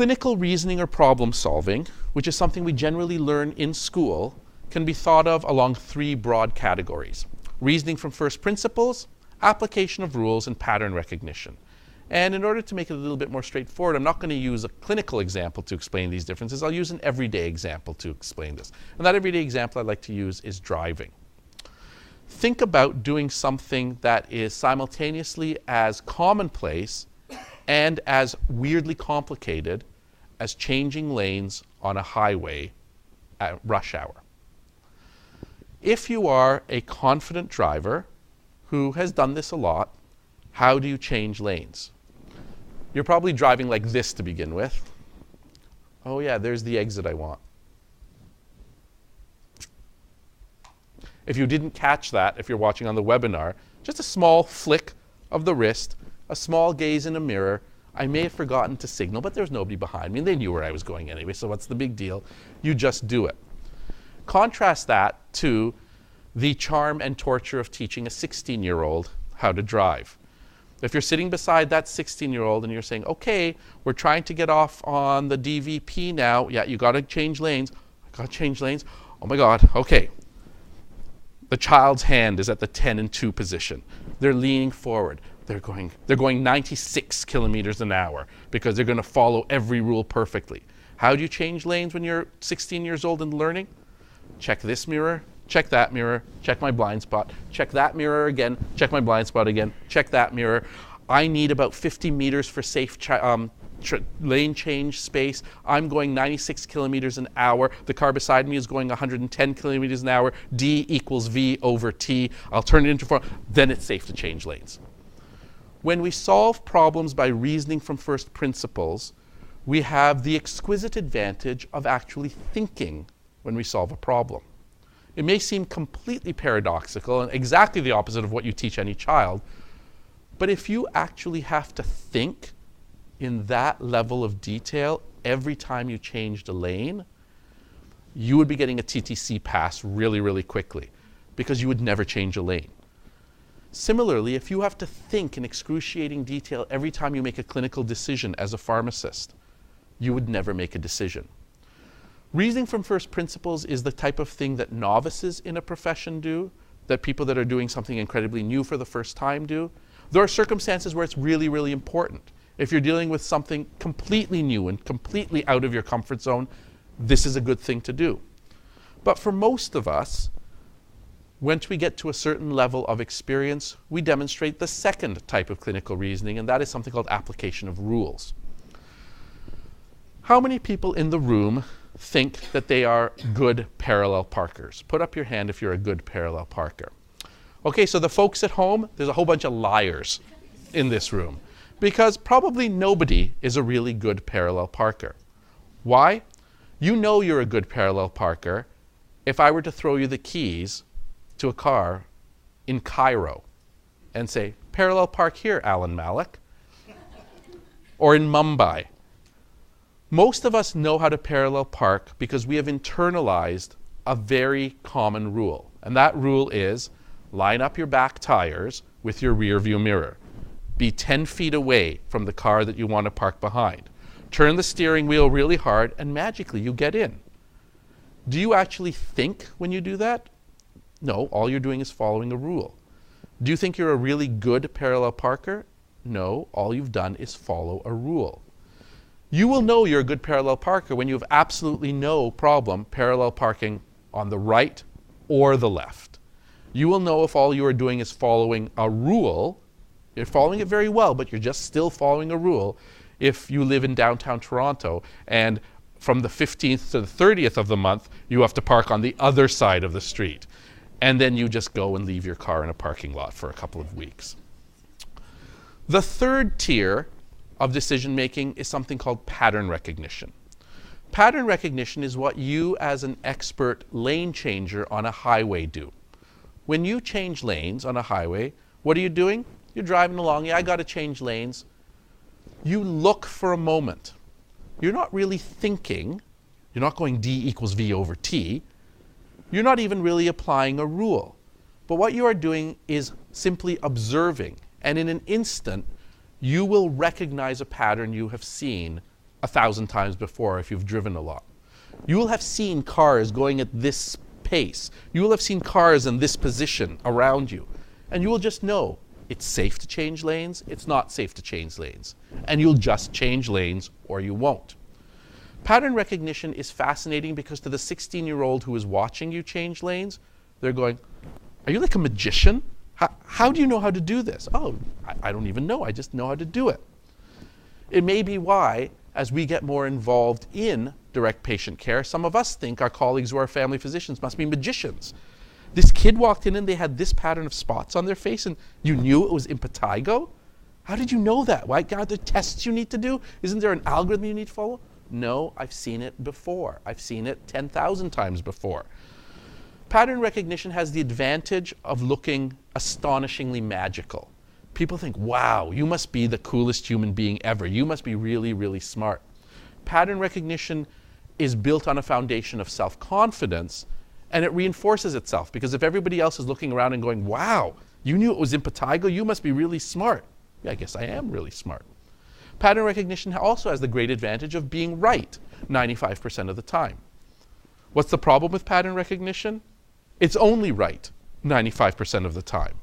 Clinical reasoning or problem solving, which is something we generally learn in school, can be thought of along three broad categories: reasoning from first principles, application of rules, and pattern recognition. And in order to make it a little bit more straightforward, I'm not going to use a clinical example to explain these differences. I'll use an everyday example to explain this. And that everyday example I'd like to use is driving. Think about doing something that is simultaneously as commonplace and as weirdly complicated as changing lanes on a highway at rush hour. If you are a confident driver who has done this a lot, how do you change lanes? You're probably driving like this to begin with. Oh yeah, there's the exit I want. If you didn't catch that, if you're watching on the webinar, just a small flick of the wrist, a small gaze in a mirror. I may have forgotten to signal, but there was nobody behind me, and they knew where I was going anyway, so what's the big deal? You just do it. Contrast that to the charm and torture of teaching a 16-year-old how to drive. If you're sitting beside that 16-year-old and you're saying, okay, we're trying to get off on the DVP now. Yeah, you got to change lanes. I got to change lanes. Oh my God, okay. The child's hand is at the 10 and 2 position. They're leaning forward. They're going 96 kilometers an hour because they're going to follow every rule perfectly. How do you change lanes when you're 16 years old and learning? Check this mirror, check that mirror, check my blind spot, check that mirror again, check my blind spot again, check that mirror. I need about 50 meters for safe lane change space. I'm going 96 kilometers an hour. The car beside me is going 110 kilometers an hour. D equals V over T. I'll turn it into 4. Then it's safe to change lanes. When we solve problems by reasoning from first principles, we have the exquisite advantage of actually thinking when we solve a problem. It may seem completely paradoxical and exactly the opposite of what you teach any child, but if you actually have to think in that level of detail every time you changed a lane, you would be getting a TTC pass really, really quickly because you would never change a lane. Similarly, if you have to think in excruciating detail every time you make a clinical decision as a pharmacist, you would never make a decision. Reasoning from first principles is the type of thing that novices in a profession do, that people that are doing something incredibly new for the first time do. There are circumstances where it's really, really important. If you're dealing with something completely new and completely out of your comfort zone, this is a good thing to do. But for most of us, once we get to a certain level of experience, we demonstrate the second type of clinical reasoning, and that is something called application of rules. How many people in the room think that they are good parallel parkers? Put up your hand if you're a good parallel parker. Okay, so the folks at home, there's a whole bunch of liars in this room because probably nobody is a really good parallel parker. Why? You know you're a good parallel parker if I were to throw you the keys to a car in Cairo and say, parallel park here, Alan Malik, or in Mumbai. Most of us know how to parallel park because we have internalized a very common rule. And that rule is line up your back tires with your rear view mirror. Be 10 feet away from the car that you want to park behind. Turn the steering wheel really hard and magically you get in. Do you actually think when you do that? No, all you're doing is following a rule. Do you think you're a really good parallel parker? No, all you've done is follow a rule. You will know you're a good parallel parker when you have absolutely no problem parallel parking on the right or the left. You will know if all you are doing is following a rule. You're following it very well, but you're just still following a rule if you live in downtown Toronto and from the 15th to the 30th of the month, you have to park on the other side of the street. And then you just go and leave your car in a parking lot for a couple of weeks. The third tier of decision making is something called pattern recognition. Pattern recognition is what you as an expert lane changer on a highway do. When you change lanes on a highway, what are you doing? You're driving along, yeah, I got to change lanes. You look for a moment. You're not really thinking. You're not going D equals V over T. You're not even really applying a rule. But what you are doing is simply observing. And in an instant, you will recognize a pattern you have seen 1,000 times before if you've driven a lot. You will have seen cars going at this pace. You will have seen cars in this position around you. And you will just know it's safe to change lanes, it's not safe to change lanes. And you'll just change lanes or you won't. Pattern recognition is fascinating because to the 16-year-old who is watching you change lanes, they're going, are you like a magician? How do you know how to do this? Oh, I don't even know. I just know how to do it. It may be why, as we get more involved in direct patient care, some of us think our colleagues who are family physicians must be magicians. This kid walked in and they had this pattern of spots on their face and you knew it was impetigo? How did you know that? Why, are there tests you need to do? Isn't there an algorithm you need to follow? No, I've seen it before. I've seen it 10,000 times before. Pattern recognition has the advantage of looking astonishingly magical. People think, wow, you must be the coolest human being ever. You must be really, really smart. Pattern recognition is built on a foundation of self-confidence, and it reinforces itself, because if everybody else is looking around and going, wow, you knew it was impetigo, you must be really smart. Yeah, I guess I am really smart. Pattern recognition also has the great advantage of being right 95% of the time. What's the problem with pattern recognition? It's only right 95% of the time.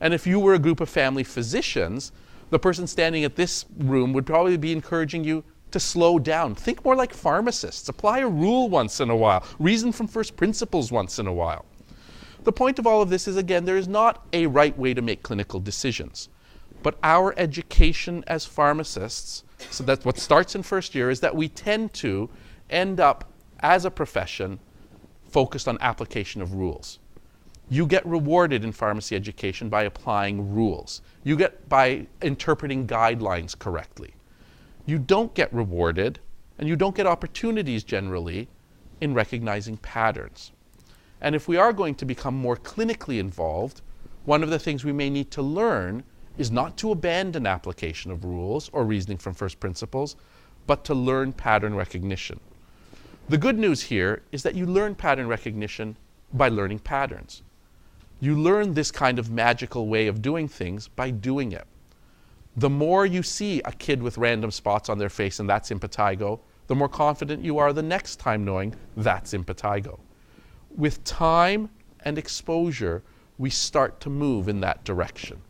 And if you were a group of family physicians, the person standing at this room would probably be encouraging you to slow down. Think more like pharmacists. Apply a rule once in a while. Reason from first principles once in a while. The point of all of this is, again, there is not a right way to make clinical decisions. But our education as pharmacists, so that's what starts in first year, is that we tend to end up, as a profession, focused on application of rules. You get rewarded in pharmacy education by applying rules. You get by interpreting guidelines correctly. You don't get rewarded, and you don't get opportunities generally in recognizing patterns. And if we are going to become more clinically involved, one of the things we may need to learn is not to abandon application of rules or reasoning from first principles, but to learn pattern recognition. The good news here is that you learn pattern recognition by learning patterns. You learn this kind of magical way of doing things by doing it. The more you see a kid with random spots on their face and that's impetigo, the more confident you are the next time knowing that's impetigo. With time and exposure, we start to move in that direction.